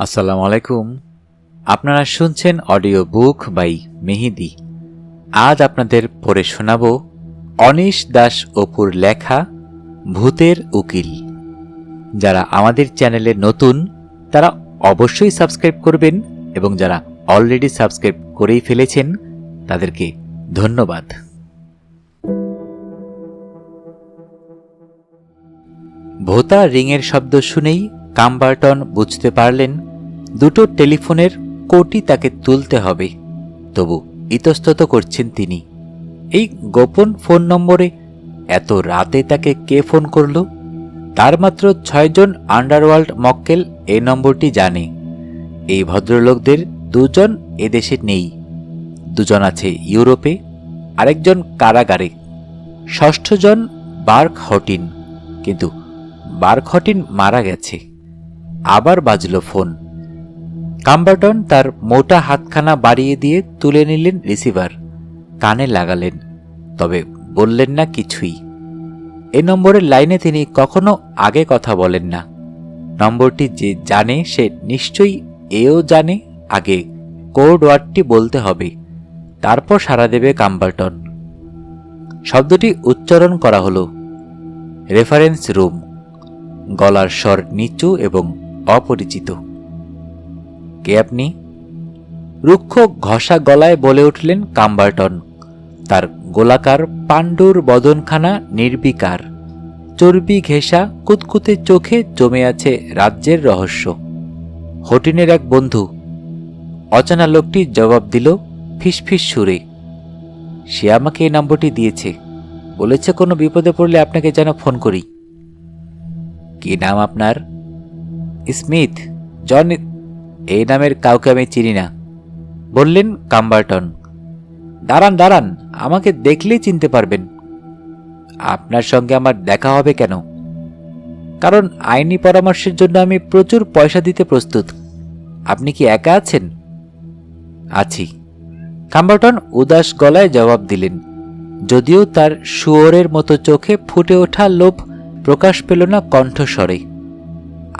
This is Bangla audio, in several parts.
আসসালামু আলাইকুম। আপনারা শুনছেন অডিও বুক বাই মেহেদি। আজ আপনাদের পড়ে শোনাব অনিশ দাস অপুর লেখা ভূতের উকিল। যারা আমাদের চ্যানেলে নতুন তারা অবশ্যই সাবস্ক্রাইব করবেন এবং যারা অলরেডি সাবস্ক্রাইব করেই ফেলেছেন তাদেরকে ধন্যবাদ। ভোতা রিংয়ের শব্দ শুনেই কাম্বারটন বুঝতে পারলেন দুটো টেলিফোনের কোটি তাকে তুলতে হবে। তবু ইতস্তত করছেন তিনি। এই গোপন ফোন নম্বরে এত রাতে তাকে কে ফোন করল? তার মাত্র 6 জন আন্ডারওয়ার্ল্ড মক্কেল এই নম্বরটি জানে। এই ভদ্রলোকদের 2 জন এদেশে নেই, 2 জন আছে ইউরোপে, আরেকজন কারাগারে, 6ষ্ঠ জন বার্ক হটিন। কিন্তু বার্ক হটিন মারা গেছে। আবার বাজল ফোন। কাম্বারটন তার মোটা হাতখানা বাড়িয়ে দিয়ে তুলে নিলেন রিসিভার, কানে লাগালেন, তবে বললেন না কিছুই। এই নম্বরের লাইনে তিনি কখনো আগে কথা বলেন না। নম্বরটি যে জানে সে নিশ্চয়ই এও জানে আগে কোড ওয়ার্ডটি বলতে হবে, তারপর সাড়া দেবে কাম্বারটন। শব্দটি উচ্চারণ করা হলো, রেফারেন্স রুম। গলার স্বর নিচু এবং অপরিচিত। কে আপনি? রুক্ষ ঘষা গলায় বলে উঠলেন কাম্বারটন। তার গোলাকার পাণ্ডুর বদনখানা নির্বিকার, চর্বি ঘেঁষা কুতকুতে চোখে জমে আছে রাজ্যের রহস্য। হটিনের এক বন্ধু। অজানা লোকটি জবাব দিল ফিসফিস সুরে। সে আমাকে এই নম্বরটি দিয়েছে, বলেছে কোনো বিপদে পড়লে আপনাকে যেন ফোন করি। কি নাম আপনার? স্মিথ, জন। এই নামের কাউকে আমি চিনি না, বললেন কাম্বারটন। দাঁড়ান দাঁড়ান, আমাকে দেখলেই চিনতে পারবেন। আপনার সঙ্গে আমার দেখা হবে কেন? কারণ আইনি পরামর্শের জন্য আমি প্রচুর পয়সা দিতে প্রস্তুত। আপনি কি একা আছেন? আছি, কাম্বারটন উদাস গলায় জবাব দিলেন, যদিও তার শুয়োরের মতো চোখে ফুটে ওঠা লোভ প্রকাশ পেল না কণ্ঠস্বরে।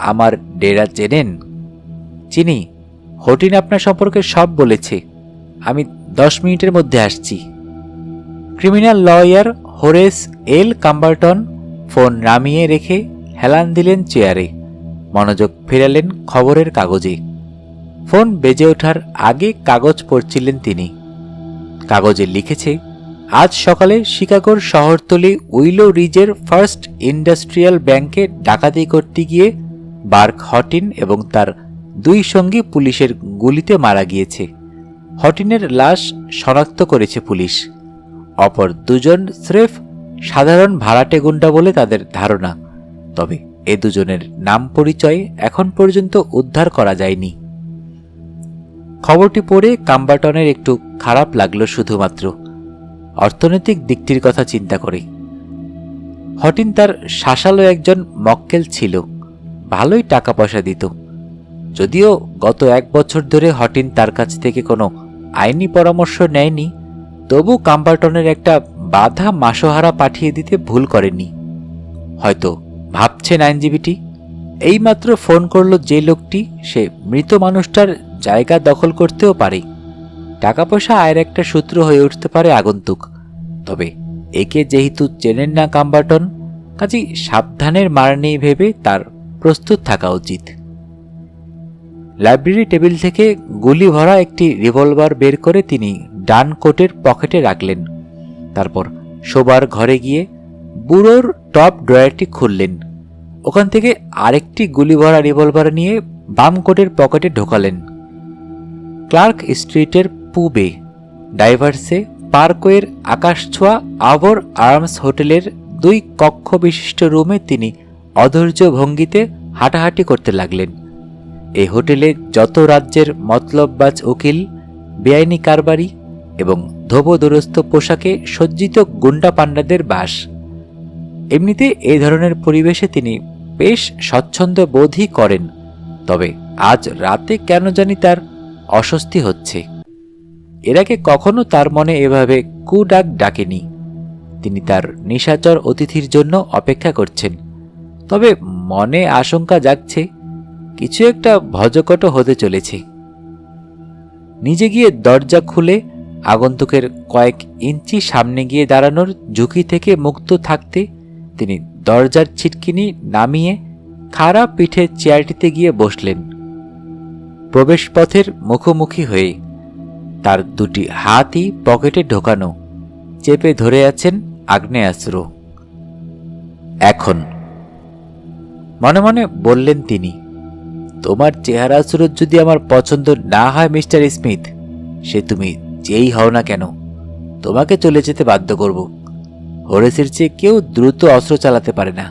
আমার ডেরা চেনেন? চিনি, হটিন আপনার সম্পর্কে সব বলেছে। আমি 10 মিনিটের মধ্যে আসছি। ক্রিমিনাল লয়ার হোরেস এল কাম্বারটন ফোন নামিয়ে রেখে হেলান দিলেন চেয়ারে, মনোযোগ ফেরালেন খবরের কাগজে। ফোন বেজে ওঠার আগে কাগজ পড়ছিলেন তিনি। কাগজে লিখেছে, আজ সকালে শিকাগোর শহরতলি উইলো রিজের ফার্স্ট ইন্ডাস্ট্রিয়াল ব্যাংকে ডাকাতি করতে গিয়ে বার্ক হটিন এবং তার 2 সঙ্গী পুলিশের গুলিতে মারা গিয়েছে। হটিনের লাশ শনাক্ত করেছে পুলিশ। অপর 2 জন স্রেফ সাধারণ ভাড়াটে গুন্ডা বলে তাদের ধারণা, তবে এ 2 জনের নাম পরিচয় এখন পর্যন্ত উদ্ধার করা যায়নি। খবরটি পড়ে কাম্বারটনের একটু খারাপ লাগলো, শুধুমাত্র অর্থনৈতিক দিকটির কথা চিন্তা করে। হটিন তার শাসালো একজন মক্কেল ছিল, ভালোই টাকা পয়সা দিত। যদিও গত 1 বছর ধরে হটিন তার কাছ থেকে কোনো আইনি পরামর্শ নেয়নি, তবু কাম্বারটনের একটা বাধা মাসোহারা পাঠিয়ে দিতে ভুল করেনি। হয়তো ভাবছেন আইনজীবীটি, এইমাত্র ফোন করল যে লোকটি, সে মৃত মানুষটার জায়গা দখল করতেও পারে। টাকা পয়সা আয়ের একটা সূত্র হয়ে উঠতে পারে আগন্তুক। তবে একে যেহেতু চেনেন না কাম্বারটন, কাজেই সাবধানের মার নেই ভেবে তার প্রস্তুত থাকা উচিত। লাইব্রেরি টেবিল থেকে গুলি ভরা একটি রিভলভার বের করে তিনি ডান কোটের পকেটে রাখলেন। তারপর শোবার ঘরে গিয়ে বুড়োর টপ ড্রয়ারটি খুললেন। ওখান থেকে আরেকটি গুলি ভরা রিভলভার নিয়ে বাম কোটের পকেটে ঢোকালেন। ক্লার্ক স্ট্রিটের পূবে ডাইভার্সে পার্কওয়ের আকাশছোঁয়া আবর আর্মস হোটেলের 2 কক্ষ বিশিষ্ট রুমে তিনি অধৈর্য ভঙ্গিতে হাঁটাহাঁটি করতে লাগলেন। এই হোটেলে যত রাজ্যের মতলববাজ উকিল, বেআইনি কারবারি এবং ধোবদুরস্ত পোশাকে সজ্জিত গুন্ডা পান্ডাদের বাস। এমনিতে এই ধরনের পরিবেশে তিনি বেশ স্বচ্ছন্দ বোধই করেন, তবে আজ রাতে কেন জানি তার অস্বস্তি হচ্ছে। এর আগে কখনো তার মনে এভাবে কুডাক ডাকেনি। তিনি তার নিশাচর অতিথির জন্য অপেক্ষা করছেন, তবে মনে আশঙ্কা জাগছে কিছু একটা ভজকট হতে চলেছে। নিজে গিয়ে দরজা খুলে আগন্তুকের কয়েক ইঞ্চি সামনে গিয়ে দাঁড়ানোর ঝুঁকি থেকে মুক্ত থাকতে তিনি দরজার ছিটকিনি নামিয়ে খাড়া পিঠে চেয়ারটিতে গিয়ে বসলেন। প্রবেশপথের মুখোমুখি হয়ে তার দুটি হাতই পকেটে ঢোকানো, চেপে ধরে আছেন আগ্নেয়াস্ত্র। এখন মনে মনে বললেন তিনি, তোমার চেহারা সুরত যদি আমার পছন্দ না হয় মিস্টার স্মিথ, সে তুমি যেই হও না কেন, তোমাকে চলে যেতে বাধ্য করব। হরেসের চেয়ে কেউ দ্রুত অস্ত্র চালাতে পারে না।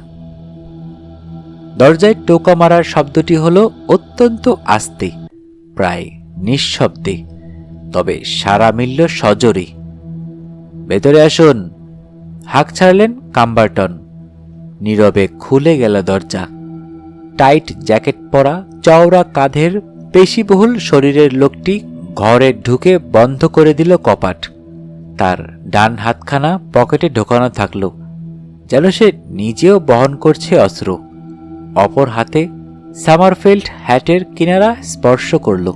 দরজায় টোকা মারার শব্দটি হলো অত্যন্ত আস্তে, প্রায় নিঃশব্দে, তবে সারা মিলল সজোরে। ভেতরে আসুন, হাঁক ছাড়লেন কাম্বারটন। নীরবে খুলে গেল দরজা। টাইট জ্যাকেট পরা, চওড়া কাঁধের, পেশিবহুল শরীরের লোকটি ঘরে ঢুকে বন্ধ করে দিল কপাট। তার ডান হাতখানা পকেটে ঢোকানো থাকল, যেন সে নিজেও বহন করছে অস্ত্র। অপর হাতে সামারফিল্ড হ্যাটের কিনারা স্পর্শ করল।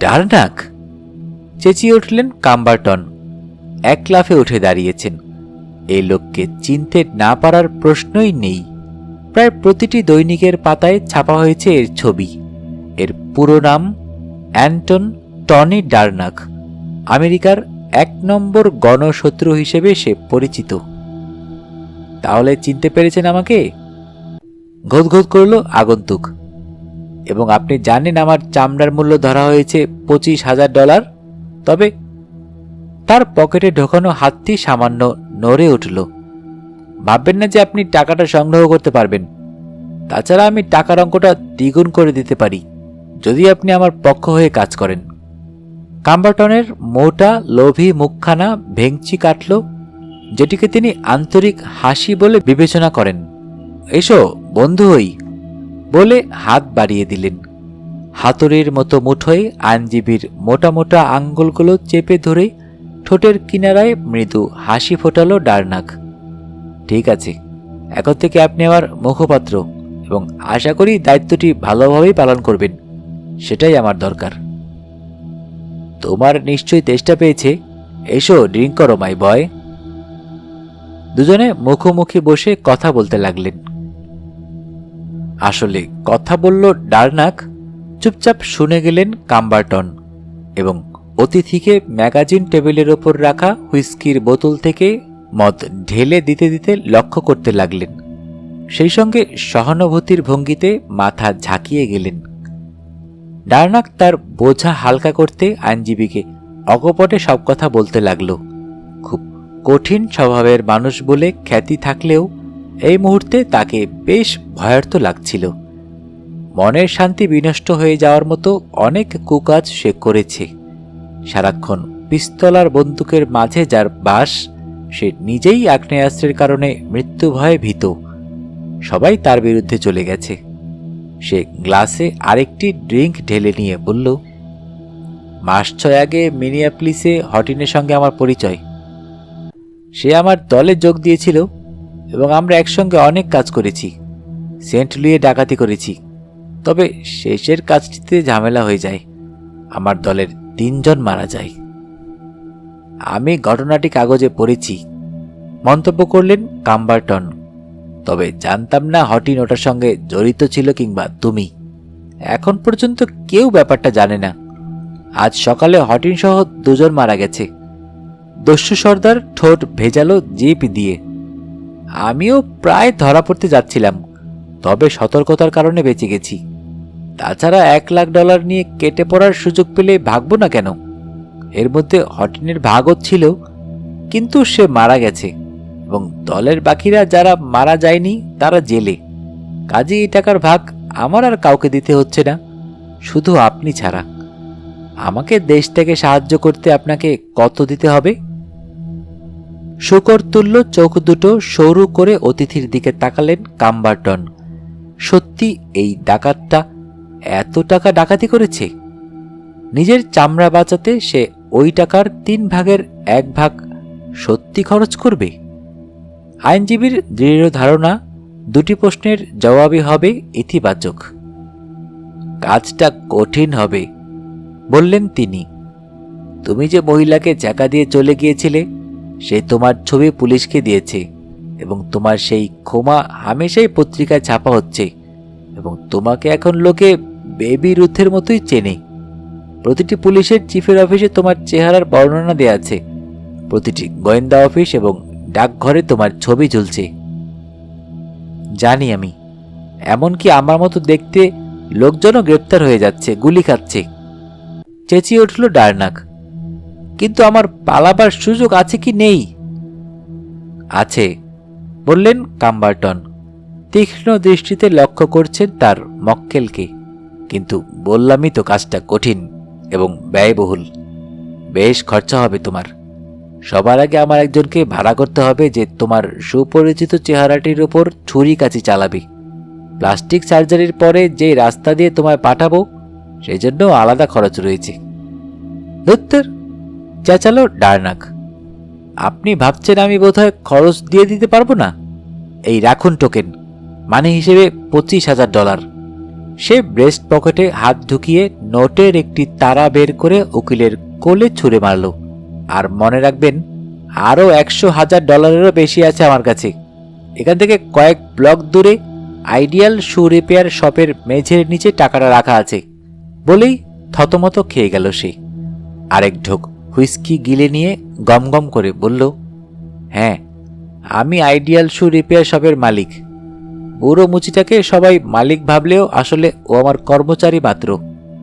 ডার্নাক! চেঁচিয়ে উঠলেন কাম্বারটন। এক লাফে উঠে দাঁড়িয়েছেন। এই লোককে চিনতে না পারার প্রশ্নই নেই। প্রায় প্রতিটি দৈনিকের পাতায় ছাপা হয়েছে এর ছবি। এর পুরো নাম অ্যান্টন টনি ডার্নাক। আমেরিকার 1 নম্বর গণশত্রু হিসেবে সে পরিচিত। তাহলে চিনতে পেরেছেন আমাকে? ঘোঁত করল আগন্তুক। এবং আপনি জানেন আমার চামড়ার মূল্য ধরা হয়েছে $25,000। তবে তার পকেটে ঢোকানো হাতটি সামান্য নড়ে উঠল। ভাববেন না যে আপনি টাকাটা সংগ্রহ করতে পারবেন। তাছাড়া আমি টাকার অঙ্কটা দ্বিগুণ করে দিতে পারি, যদি আপনি আমার পক্ষ হয়ে কাজ করেন। কাম্বারটনের মোটা লোভী মুখখানা ভেঙচি কাটল, যেটিকে তিনি আন্তরিক হাসি বলে বিবেচনা করেন। এসো বন্ধু হই বলে হাত বাড়িয়ে দিলেন। হাতুড়ির মতো মুঠোয় আইনজীবীর মোটা মোটা আঙ্গুলগুলো চেপে ধরে ঠোঁটের কিনারায় মৃদু হাসি ফোটালো ডার্নাক। ঠিক আছে, এখন থেকে আপনি আমার মুখপাত্র, এবং আশা করি দায়িত্বটি ভালোভাবেই পালন করবেন। সেটাই আমার দরকার। তোমার নিশ্চয়ই তেষ্টা পেয়েছে। এসো ড্রিঙ্ক করো মাই বয়। দুজনে মুখোমুখি বসে কথা বলতে লাগলেন। আসলে কথা বলল ডার্নাক, চুপচাপ শুনে গেলেন কাম্বারটন, এবং অতিথিকে ম্যাগাজিন টেবিলের ওপর রাখা হুইস্কির বোতল থেকে মদ ঢেলে দিতে দিতে লক্ষ্য করতে লাগলেন। সেই সঙ্গে সহানুভূতির ভঙ্গিতে মাথা ঝাঁকিয়ে গেলেন। ডার্নাক তার বোঝা হালকা করতে আইনজীবীকে অকপটে সব কথা বলতে লাগল। খুব কঠিন স্বভাবের মানুষ বলে খ্যাতি থাকলেও এই মুহূর্তে তাকে বেশ ভয়ার্থ লাগছিল। মনের শান্তি বিনষ্ট হয়ে যাওয়ার মতো অনেক কুকাজ সে করেছে। সারাক্ষণ পিস্তল আর বন্দুকের মাঝে যার বাস, সে নিজেই আগ্নেয়াস্ত্রের কারণে মৃত্যু ভয়ে ভীত। সবাই তার বিরুদ্ধে চলে গেছে। সে গ্লাসে আরেকটি ড্রিঙ্ক ঢেলে নিয়ে বলল, মাস 6 আগে মিনিয়াপলিসে হটিনের সঙ্গে আমার পরিচয়। সে আমার দলে যোগ দিয়েছিল এবং আমরা একসঙ্গে অনেক কাজ করেছি। সেন্ট লুইয়ে ডাকাতি করেছি। তবে শেষের কাজটিতে ঝামেলা হয়ে যায়। আমার দলের 3 জন মারা যায়। আমি ঘটনাটি কাগজে পড়েছি, মন্তব্য করলেন কাম্বারটন। তবে জানতাম না হটিন ওটার সঙ্গে জড়িত ছিল, কিংবা তুমি। এখন পর্যন্ত কেউ ব্যাপারটা জানে না। আজ সকালে হটিন সহ 2 জন মারা গেছে। দস্যু সর্দার ঠোঁট ভেজালো জিপ দিয়ে। আমিও প্রায় ধরা পড়তে যাচ্ছিলাম, তবে সতর্কতার কারণে বেঁচে গেছি। তাছাড়া $1,00,000 নিয়ে কেটে পড়ার সুযোগ পেলে ভাগবো না কেন? এর মধ্যে হটিনের ভাগও ছিল, কিন্তু সে মারা গেছে, এবং দলের বাকিরা যারা মারা যায়নি তারা জেলে। কাজে এই টাকার ভাগ আমার আর কাউকে দিতে হচ্ছে না, শুধু আপনি ছাড়া। আমাকে দেশ থেকে সাহায্য করতে আপনাকে কত দিতে হবে? শুকর তুল্য চোখ দুটো সরু করে অতিথির দিকে তাকালেন কাম্বারটন। সত্যি এই ডাকাতটা এত টাকা ডাকাতি করেছে? নিজের চামড়া বাঁচাতে সে ওই টাকার 3 ভাগের 1 ভাগ সত্যি খরচ করবে? আইনজীবীর দৃঢ় ধারণা দুটি প্রশ্নের জবাবই হবে ইতিবাচক। কাজটা কঠিন হবে, বললেন তিনি। তুমি যে মহিলাকে চাকা দিয়ে চলে গিয়েছিলে, সে তোমার ছবি পুলিশকে দিয়েছে এবং তোমার সেই ক্ষমা হামেশাই পত্রিকায় ছাপা হচ্ছে এবং তোমাকে এখন লোকে বেবি রুথের মতোই চেনে। প্রতিটি পুলিশের চিফের অফিসে তোমার চেহারার বর্ণনা দেয়া আছে, প্রতিটি গোয়েন্দা অফিস এবং ডাকঘরে তোমার ছবি ঝুলছে। জানি আমি, এমনকি আমার মতো দেখতে লোকজনও গ্রেপ্তার হয়ে যাচ্ছে, গুলি খাচ্ছে। চেঁচিয়ে উঠল ডার্নাক। কিন্তু আমার পালাবার সুযোগ আছে কি নেই? আছে, বললেন কাম্বারটন, তীক্ষ্ণ দৃষ্টিতে লক্ষ্য করছেন তার মক্কেলকে। কিন্তু বললামই তো কাজটা কঠিন এবং ব্যয়বহুল। বেশ খরচা হবে তোমার। সবার আগে আমার একজনকে ভাড়া করতে হবে যে তোমার সুপরিচিত চেহারাটির উপর ছুরি কাঁচি চালাবে। প্লাস্টিক সার্জারির পরে যে রাস্তা দিয়ে তোমায় পাঠাবো সেই জন্য আলাদা খরচ রয়েছে। দত্তর, চেঁচালো ডার্নাক। আপনি ভাবছেন আমি বোধহয় খরচ দিয়ে দিতে পারবো না? এই রাখুন টোকেন, মানে হিসেবে $25,000। সে ব্রেস্ট পকেটে হাত ঢুকিয়ে নোটের একটি তারা বের করে উকিলের কোলে ছুঁড়ে মারল। আর মনে রাখবেন, আরও $100,000 বেশি আছে আমার কাছে। এখান থেকে কয়েক ব্লক দূরে আইডিয়াল শু রিপেয়ার শপের মেঝের নিচে টাকাটা রাখা আছে। বলেই থতমত খেয়ে গেল সে। আরেক ঢোক হুইস্কি গিলে নিয়ে গমগম করে বলল, হ্যাঁ, আমি আইডিয়াল শু রিপেয়ার শপের মালিক। বুড়ো মুচিটাকে সবাই মালিক ভাবলেও আসলে ও আমার কর্মচারী মাত্র।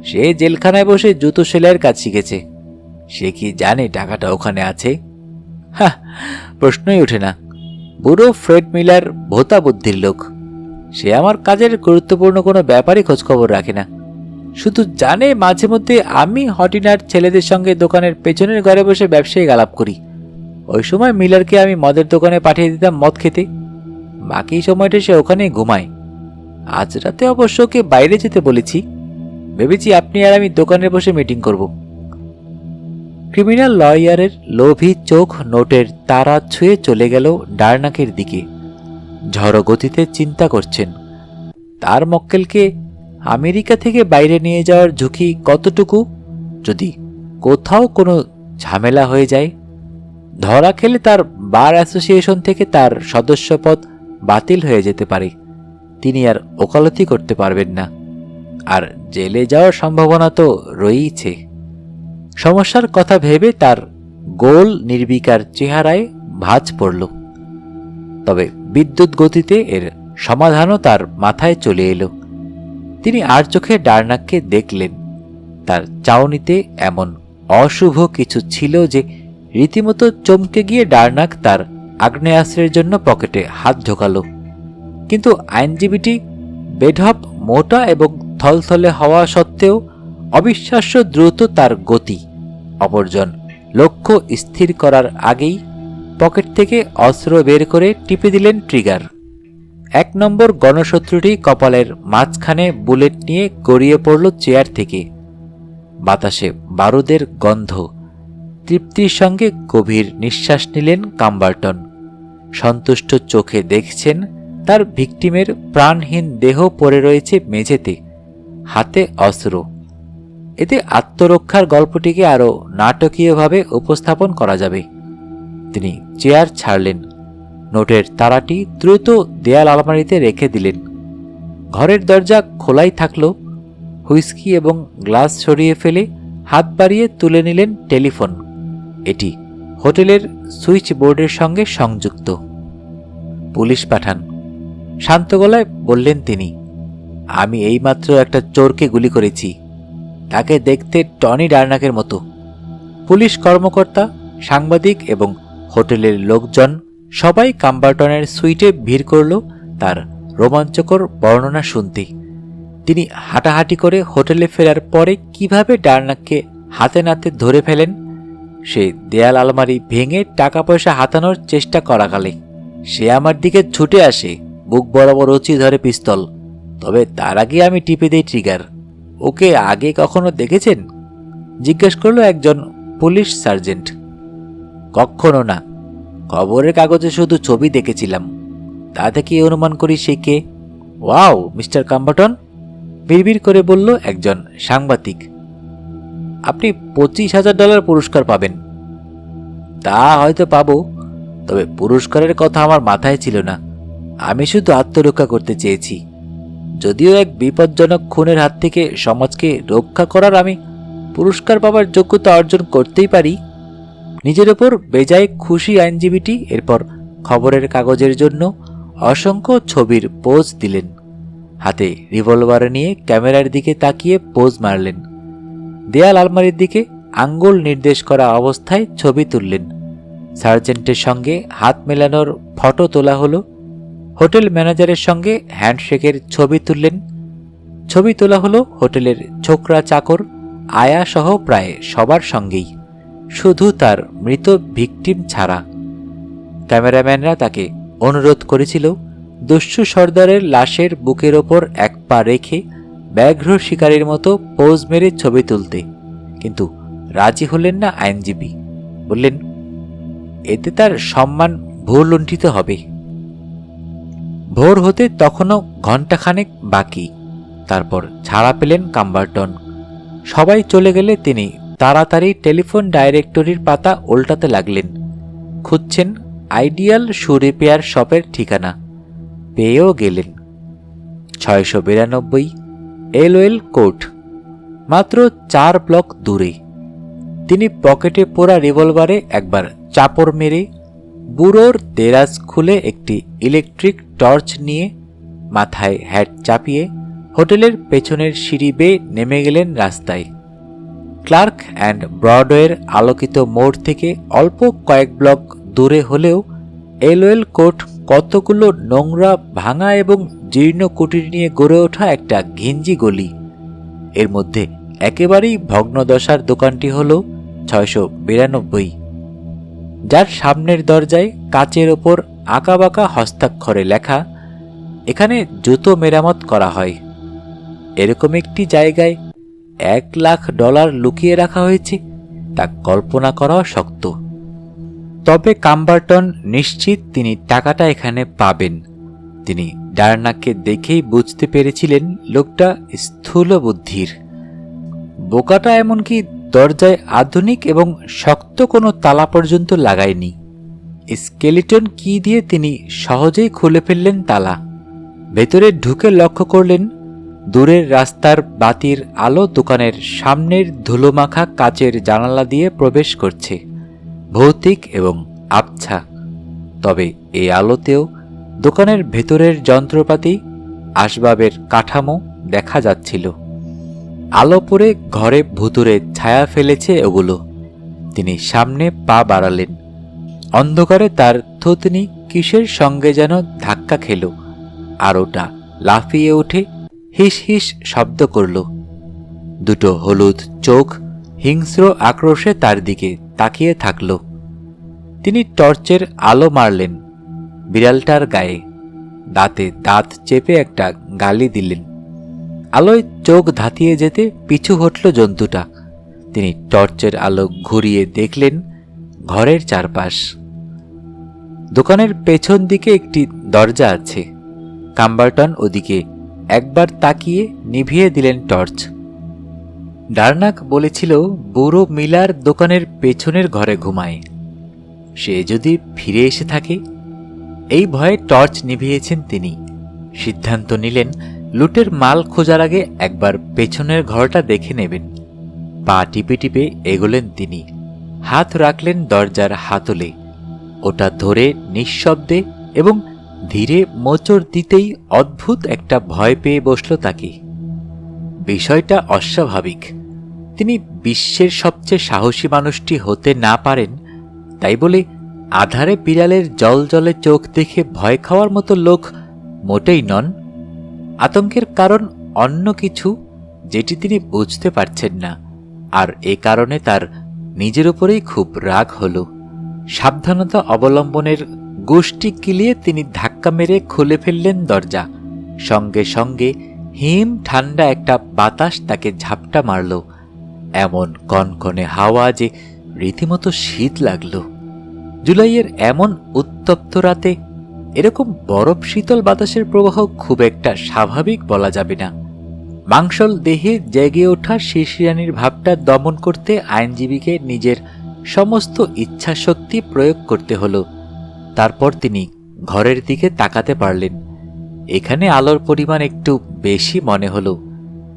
সে জেলখানায় বসে জুতো সেলাইয়ের কাজ শিখেছে। সে কি জানে টাকাটা ওখানে আছে? হ্যাঁ, প্রশ্নই ওঠে না। বুড়ো ফ্রেড মিলার ভোতা বুদ্ধির লোক। সে আমার কাজের গুরুত্বপূর্ণ কোনো ব্যাপারই খোঁজখবর রাখে না। শুধু জানে মাঝে মধ্যে আমি হটিনার ছেলেদের সঙ্গে দোকানের পেছনের ঘরে বসে ব্যবসায়িক আলাপ করি। ওই সময় মিলারকে আমি মদের দোকানে পাঠিয়ে দিতাম মদ খেতে। বাকি সময়টা সে ওখানেই ঘুমায়। আজ রাতে অবশ্য ওকে বাইরে যেতে বলেছি। ভেবেছি আপনি আর আমি দোকানে বসে মিটিং করব। ক্রিমিনাল লয়ারের লোভী চোখ নোটের তারা ছুঁয়ে চলে গেল ডার্নাকের দিকে। ঝড়ো গতিতে চিন্তা করছেন, তার মক্কেলকে আমেরিকা থেকে বাইরে নিয়ে যাওয়ার ঝুঁকি কতটুকু? যদি কোথাও কোনো ঝামেলা হয়ে যায়, ধরা খেলে তার বার অ্যাসোসিয়েশন থেকে তার সদস্যপদ বাতিল হয়ে যেতে পারে। তিনি আর ওকালতি করতে পারবেন না। আর জেলে যাওয়ার সম্ভাবনা তো রয়েইছে। সমস্যার কথা ভেবে তার গোল নির্বিকার চেহারায় ভাঁজ পড়ল। তবে বিদ্যুৎ গতিতে এর সমাধানও তার মাথায় চলে এলো। তিনি আর চোখে ডার্নাককে দেখলেন। তার চাউনিতে এমন অশুভ কিছু ছিল যে রীতিমতো চমকে গিয়ে ডার্নাক তার আগ্নেয়াস্ত্রের জন্য পকেটে হাত ঢোকাল। কিন্তু আইনজীবীটি বেঢপ মোটা এবং থলথলে হওয়া সত্ত্বেও অবিশ্বাস্য দ্রুত তার গতি। অপরজন লক্ষ্য স্থির করার আগেই পকেট থেকে অস্ত্র বের করে টিপে দিলেন ট্রিগার। 1 নম্বর গণশত্রুটি কপালের মাঝখানে বুলেট নিয়ে গড়িয়ে পড়ল চেয়ার থেকে। বাতাসে বারুদের গন্ধ। তৃপ্তির সঙ্গে গভীর নিঃশ্বাস নিলেন কাম্বারটন। সন্তুষ্ট চোখে দেখছেন তার ভিকটিমের প্রাণহীন দেহ পড়ে রয়েছে মেঝেতে, হাতে অস্ত্র। এতে আত্মরক্ষার গল্পটিকে আরও নাটকীয়ভাবে উপস্থাপন করা যাবে। তিনি চেয়ার ছাড়লেন, নোটের তারাটি দ্রুত দেয়াল আলমারিতে রেখে দিলেন। ঘরের দরজা খোলাই থাকল। হুইস্কি এবং গ্লাস সরিয়ে ফেলে হাত বাড়িয়ে তুলে নিলেন টেলিফোন। এটি হোটেলের সুইচ বোর্ডের সঙ্গে সংযুক্ত। পুলিশ পাঠান, শান্ত গলায় বললেন তিনি। আমি এইমাত্র একটা চোরকে গুলি করেছি। তাকে দেখতে টনি ডার্নাকের মতো। পুলিশ কর্মকর্তা, সাংবাদিক এবং হোটেলের লোকজন সবাই কাম্বারটনের সুইটে ভিড় করল তার রোমাঞ্চকর বর্ণনা শুনতে। তিনি হাঁটাহাঁটি করে হোটেলে ফেরার পরে কিভাবে ডার্নাককে হাতে নাতে ধরে ফেলেন, সে দেয়াল আলমারি ভেঙে টাকা পয়সা হাতানোর চেষ্টা করাকালে সে আমার দিকে ছুটে আসে, বুক বরাবর উঁচি ধরে পিস্তল। তবে তার আগে আমি টিপে দেই ট্রিগার। ওকে আগে কখনো দেখেছেন? জিজ্ঞেস করল একজন পুলিশ সার্জেন্ট। কখনো না, খবরের কাগজে শুধু ছবি দেখেছিলাম। তা থেকে অনুমান করি সে কে। ওয়াও মিস্টার কাম্বারটন, বিড়বিড় করে বলল একজন সাংবাদিক। আপনি $25,000 পুরস্কার পাবেন। তা হয়তো পাবো, তবে পুরস্কারের কথা আমার মাথায় ছিল না। আমি শুধু আত্মরক্ষা করতে চেয়েছি। যদিও এক বিপজ্জনক খুনের হাত থেকে সমাজকে রক্ষা করার আমি পুরস্কার পাবার যোগ্যতা অর্জন করতেই পারি। নিজের ওপর বেজায় খুশি আইনজীবীটি এরপর খবরের কাগজের জন্য অসংখ্য ছবির পোজ দিলেন। হাতে রিভলভার নিয়ে ক্যামেরার দিকে তাকিয়ে পোজ মারলেন। দেয়াল আলমারির দিকে আঙ্গুল নির্দেশ করা অবস্থায় ছবি তুললেন। সার্জেন্টের সঙ্গে হাত মেলানোর ফটো তোলা হলো। হোটেল ম্যানেজারের সঙ্গে হ্যান্ডশেকের ছবি তুললেন। ছবি তোলা হলো হোটেলের ছোকরা চাকর আয়া সহ প্রায় সবার সঙ্গেই, শুধু তার মৃত ভিকটিম ছাড়া। ক্যামেরাম্যানরা তাকে অনুরোধ করেছিল দস্যু সর্দারের লাশের বুকের ওপর এক পা রেখে ব্যাঘ্র শিকারীর মতো পোজ মেরে ছবি তুলতে, কিন্তু রাজি হলেন না আইনজীবী। বললেন এতে তার সম্মান ভূলুণ্ঠিত হবে। ভোর হতে তখনও ঘণ্টাখানেক বাকি। তারপর ছাড়া পেলেন কাম্বারটন। সবাই চলে গেলে তিনি তাড়াতাড়ি টেলিফোন ডাইরেক্টরির পাতা উল্টাতে লাগলেন। খুঁজছেন আইডিয়াল শু রিপেয়ার শপের ঠিকানা। পেয়েও গেলেন। 692 এলওয়েল কোর্ট, মাত্র 4 ব্লক দূরে। তিনি পকেটে পোড়া রিভলভারে একবার চাপড় মেরে বুড়োর দেরাজ খুলে একটি ইলেকট্রিক টর্চ নিয়ে মাথায় হ্যাট চাপিয়ে হোটেলের পেছনের সিঁড়ি বেয়ে নেমে গেলেন রাস্তায়। ক্লার্ক অ্যান্ড ব্রডওয়ের আলোকিত মোড় থেকে অল্প কয়েক ব্লক দূরে হলেও এলওয়েল কোর্ট কতগুলো নোংরা, ভাঙা এবং জীর্ণ কুটির নিয়ে গড়ে ওঠা একটা ঘিঞ্জি গলি। এর মধ্যে একেবারেই ভগ্নদশার দোকানটি হল 692, যার সামনের দরজায় কাচের ওপর আঁকাবাঁকা হস্তাক্ষরে লেখা, এখানে জুতো মেরামত করা হয়। এরকম একটি জায়গায় $1,00,000 লুকিয়ে রাখা হয়েছে, তা কল্পনা করাও শক্ত। তবে কাম্বারটন নিশ্চিত তিনি টাকাটা এখানে পাবেন। তিনি ডার্নাককে দেখেই বুঝতে পেরেছিলেন লোকটা স্থূল বুদ্ধির। বোকাটা এমনকি দরজায় আধুনিক এবং শক্ত কোনো তালা পর্যন্ত লাগায়নি। স্কেলিটন কি দিয়ে তিনি সহজেই খুলে ফেললেন তালা। ভেতরে ঢুকে লক্ষ্য করলেন দূরের রাস্তার বাতির আলো দোকানের সামনের ধুলোমাখা কাচের জানালা দিয়ে প্রবেশ করছে, ভৌতিক এবং আবছা। তবে এই আলোতেও দোকানের ভেতরের যন্ত্রপাতি, আসবাবের কাঠামো দেখা যাচ্ছিল। আলো পড়ে ঘরে ভুতুরে ছায়া ফেলেছে ওগুলো। তিনি সামনে পা বাড়ালেন। অন্ধকারে তার থুতনি কিসের সঙ্গে যেন ধাক্কা খেল, আর ওটা লাফিয়ে উঠে হিস হিস শব্দ করল। দুটো হলুদ চোখ হিংস্র আক্রোশে তার দিকে তাকিয়ে থাকল। তিনি টর্চের আলো মারলেন বিড়ালটার গায়ে, দাঁতে দাঁত চেপে একটা গালি দিলেন। আলোয় চোখ ধাতিয়ে যেতে পিছু হটল জন্তুটা। তিনি টর্চের আলো ঘুরিয়ে দেখলেন ঘরের চারপাশ। দোকানের পেছন দিকে একটি দরজা আছে। কাম্বারটন ওদিকে একবার তাকিয়ে নিভিয়ে দিলেন টর্চ। ডার্নাক বলেছিল বুড়ো মিলার দোকানের পেছনের ঘরে ঘুমায়। সে যদি ফিরে এসে থাকে, এই ভয়ে টর্চ নিভিয়েছেন তিনি। সিদ্ধান্ত নিলেন লুটের মাল খোঁজার আগে একবার পেছনের ঘরটা দেখে নেবেন। পা টিপে টিপে এগোলেন তিনি। হাত রাখলেন দরজার হাতলে। ওটা ধরে নিঃশব্দে এবং ধীরে মোচড় দিতেই অদ্ভুত একটা ভয় পেয়ে বসল তাকে। বিষয়টা অস্বাভাবিক। তিনি বিশ্বের সবচেয়ে সাহসী মানুষটি হতে না পারেন, তাই বলে আধারে বিড়ালের জলজলে চোখ দেখে ভয় খাওয়ার মতো লোক মোটেই নন। আতঙ্কের কারণ অন্য কিছু, যেটি তিনি বুঝতে পারছেন না, আর এ কারণে তার নিজের উপরেই খুব রাগ হল। সাবধানতা অবলম্বনের গোষ্ঠী কিলিয়ে তিনি ধাক্কা মেরে খুলে ফেললেন দরজা। সঙ্গে সঙ্গে হিম ঠান্ডা একটা বাতাস তাকে ঝাপটা মারল। এমন কনকনে হাওয়া যে রীতিমতো শীত লাগল। জুলাইয়ের এমন উত্তপ্ত রাতে এরকম বরফ শীতল বাতাসের প্রবাহ খুব একটা স্বাভাবিক বলা যাবে না। মাংসল দেহে জেগে ওঠা শিরশিরানির ভাবটা দমন করতে আইনজীবীকে নিজের সমস্ত ইচ্ছাশক্তি প্রয়োগ করতে হলো। তারপর তিনি ঘরের দিকে তাকাতে পারলেন। এখানে আলোর পরিমাণ একটু বেশি মনে হলো।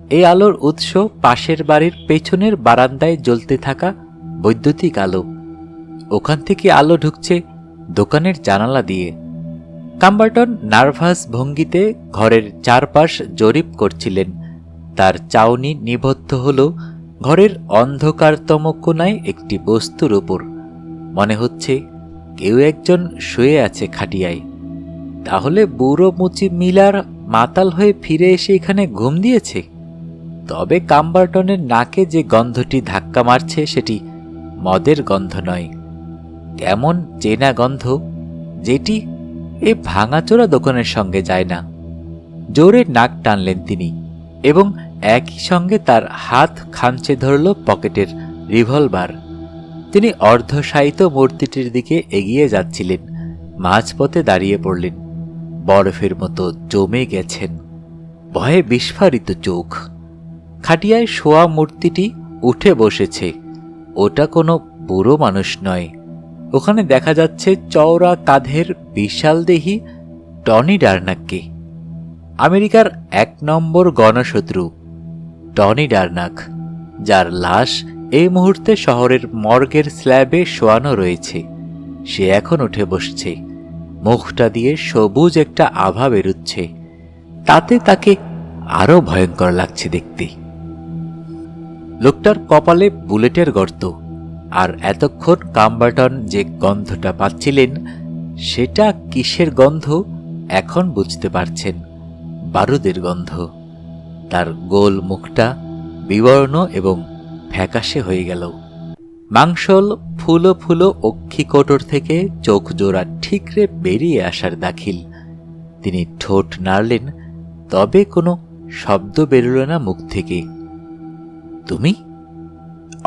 এই আলোর উৎস পাশের বাড়ির পেছনের বারান্দায় জ্বলতে থাকা বৈদ্যুতিক আলো। ওখান থেকে আলো ঢুকছে দোকানের জানালা দিয়ে। কাম্বারটন নার্ভাস ভঙ্গিতে ঘরের চারপাশ জরিপ করছিলেন। তার চাউনি নিবদ্ধ হল ঘরের অন্ধকারতম কোণায় একটি বস্তুর উপর। মনে হচ্ছে কেউ একজন শুয়ে আছে খাটিয়ায়। তাহলে বুড়ো মুচি মিলার মাতাল হয়ে ফিরে এসে এখানে ঘুম দিয়েছে। তবে কাম্বারটনের নাকে যে গন্ধটি ধাক্কা মারছে সেটি মদের গন্ধ নয়, কেমন চেনা গন্ধ, যেটি এ ভাঙাচোরা দোকানের সঙ্গে যায় না। জোরে নাক টানলেন তিনি এবং একই সঙ্গে তার হাত খামচে ধরল পকেটের রিভলভার। তিনি অর্ধশায়িত মূর্তিটির দিকে এগিয়ে যাচ্ছিলেন। মাঝপথে দাঁড়িয়ে পড়লেন। বরফের মতো জমে গেছেন, ভয়ে বিস্ফারিত চোখ। খাটিয়ায় শোয়া মূর্তিটি উঠে বসেছে। ওটা কোনো বুড়ো মানুষ নয়। ওখানে দেখা যাচ্ছে চওড়া কাঁধের বিশালদেহী টনি ডার্নাককে। আমেরিকার 1 নম্বর গণশত্রু টনি ডার্নাক, যার লাশ এই মুহূর্তে শহরের মর্গের স্ল্যাবে শোয়ানো রয়েছে। সে এখন উঠে বসছে। মুখটা দিয়ে সবুজ একটা আভা বেরুচ্ছে। তাতে তাকে আরো ভয়ঙ্কর লাগছে দেখতে। লোকটার কপালে বুলেটের গর্ত, আর এতক্ষণ কাম্বারটন যে গন্ধটা পাচ্ছিলেন সেটা কিসের গন্ধ এখন বুঝতে পারছেন। বারুদের গন্ধ। তার গোল মুখটা বিবর্ণ এবং ফ্যাকাশে হয়ে গেল। মাংসল ফুলো ফুলো অক্ষিকোটর থেকে চোখ জোড়া ঠিকরে বেরিয়ে আসার দাখিল। তিনি ঠোঁট নাড়লেন, তবে কোনো শব্দ বেরোল না মুখ থেকে। তুমি?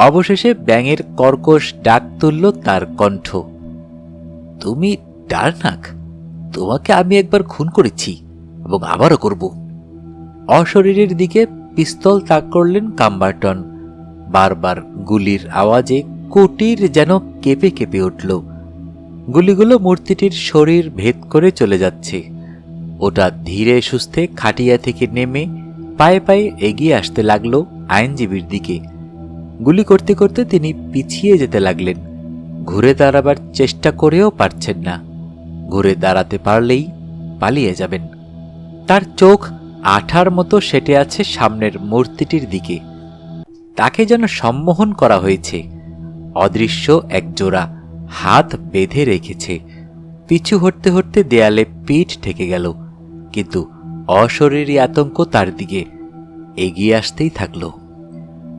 অবশেষে ব্যাঙের কর্কশ ডাক তুলল তার কণ্ঠ। তুমি ডার্নাক? তোমাকে আমি একবার খুন করেছি এবং আবারও করব। অশরীরের দিকে পিস্তল তাক করলেন কাম্বারটন। বারবার গুলির আওয়াজে কুটির যেন কেঁপে কেঁপে উঠল। গুলিগুলো মূর্তিটির শরীর ভেদ করে চলে যাচ্ছে। ওটা ধীরে সুস্থে খাটিয়া থেকে নেমে পায়ে পায়ে এগিয়ে আসতে লাগলো আইনজীবীর দিকে। গুলি করতে করতে তিনি পিছিয়ে যেতে লাগলেন। ঘুরে দাঁড়াবার চেষ্টা করেও পারছেন না। ঘুরে দাঁড়াতে পারলেই পালিয়ে যাবেন। তার চোখ আঠার মতো সেটে আছে সামনের মূর্তিটির দিকে। তাকে যেন সম্মোহন করা হয়েছে। অদৃশ্য এক জোড়া হাত বেঁধে রেখেছে। পিছু হটতে হটতে দেয়ালে পিঠ ঠেকে গেল, কিন্তু অশরীরী আতঙ্ক তার দিকে এগিয়ে আসতেই থাকল।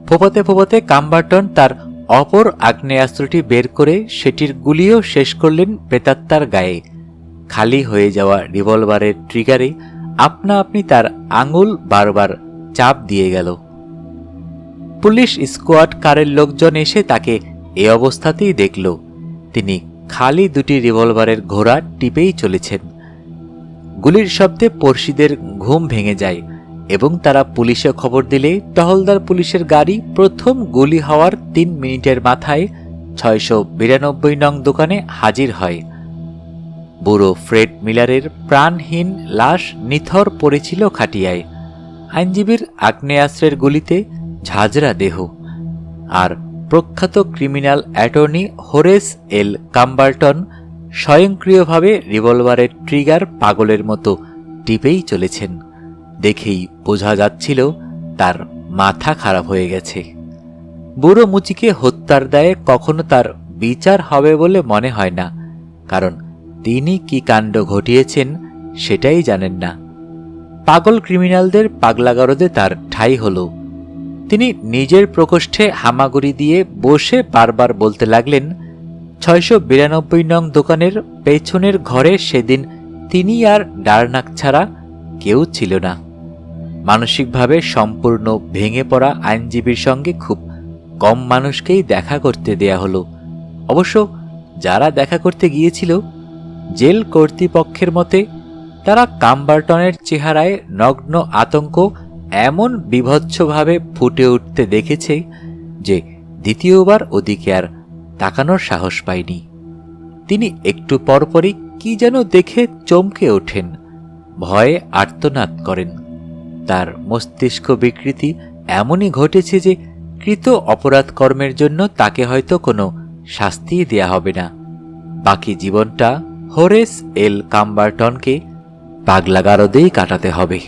ফোপাতে ফোপাতে কাম্বারটন তার অপর আগ্নেয়াস্ত্রটি বের করে সেটির গুলিও শেষ করলেন প্রেতাত্মার গায়ে। খালি হয়ে যাওয়া রিভলভারের ট্রিগারে আপনা আপনি তার আঙুল বারবার চাপ দিয়ে গেল। পুলিশ স্কোয়াড কারের লোকজন এসে তাকে এ অবস্থাতেই দেখল। তিনি খালি দুটি রিভলভারের ঘোড়া টিপেই চলেছেন। গুলির শব্দে পড়শিদের ঘুম ভেঙে যায় এবং তারা পুলিশে খবর দিলে টহলদার পুলিশের গাড়ি প্রথম গুলি হওয়ার 3 মিনিটের মাথায় 692 নং দোকানে হাজির হয়। বুড়ো ফ্রেড মিলারের প্রাণহীন লাশ নিথর পড়েছিল খাটিয়ায়। আইনজীবীর আগ্নেয়াস্ত্রের গুলিতে ঝাঁঝরা দেহ। আর প্রখ্যাত ক্রিমিনাল অ্যাটর্নি হোরেস এল কাম্বারটন স্বয়ংক্রিয়ভাবে রিভলভারের ট্রিগার পাগলের মতো টিপেই চলেছেন। দেখেই বোঝা যাচ্ছিল তার মাথা খারাপ হয়ে গেছে। বুড়ো মুচিকে হত্যার দায়ে কখনো তার বিচার হবে বলে মনে হয় না, কারণ তিনি কি কাণ্ড ঘটিয়েছেন সেটাই জানেন না। পাগল ক্রিমিনালদের পাগলাগারদে তার ঠাঁই হল। তিনি নিজের প্রকোষ্ঠে হামাগুড়ি দিয়ে বসে বারবার বলতে লাগলেন, 692 নং দোকানের পেছনের ঘরে সেদিন তিনি আর ডার্নাক ছাড়া কেউ ছিল না। মানসিকভাবে সম্পূর্ণ ভেঙে পড়া আইনজীবীর সঙ্গে খুব কম মানুষকেই দেখা করতে দেয়া হলো। অবশ্য যারা দেখা করতে গিয়েছিল জেল কর্তৃপক্ষের মতে তারা কাম্বারটনের চেহারায় নগ্ন আতঙ্ক এমন বিভৎসভাবে ফুটে উঠতে দেখেছে যে দ্বিতীয়বার ওদিকে আর তাকানোর সাহস পায়নি। তিনি একটু পরপরই কি যেন দেখে চমকে ওঠেন, ভয়ে আর্তনাদ করেন। তার মস্তিষ্ক বিকৃতি এমনই ঘটেছে যে কৃত অপরাধ কর্মের জন্য তাকে হয়তো কোনো শাস্তি দেয়া হবে না। বাকি জীবনটা হোরেস এল কাম্বারটনকে পাগলা গারদেই কাটাতে হবে।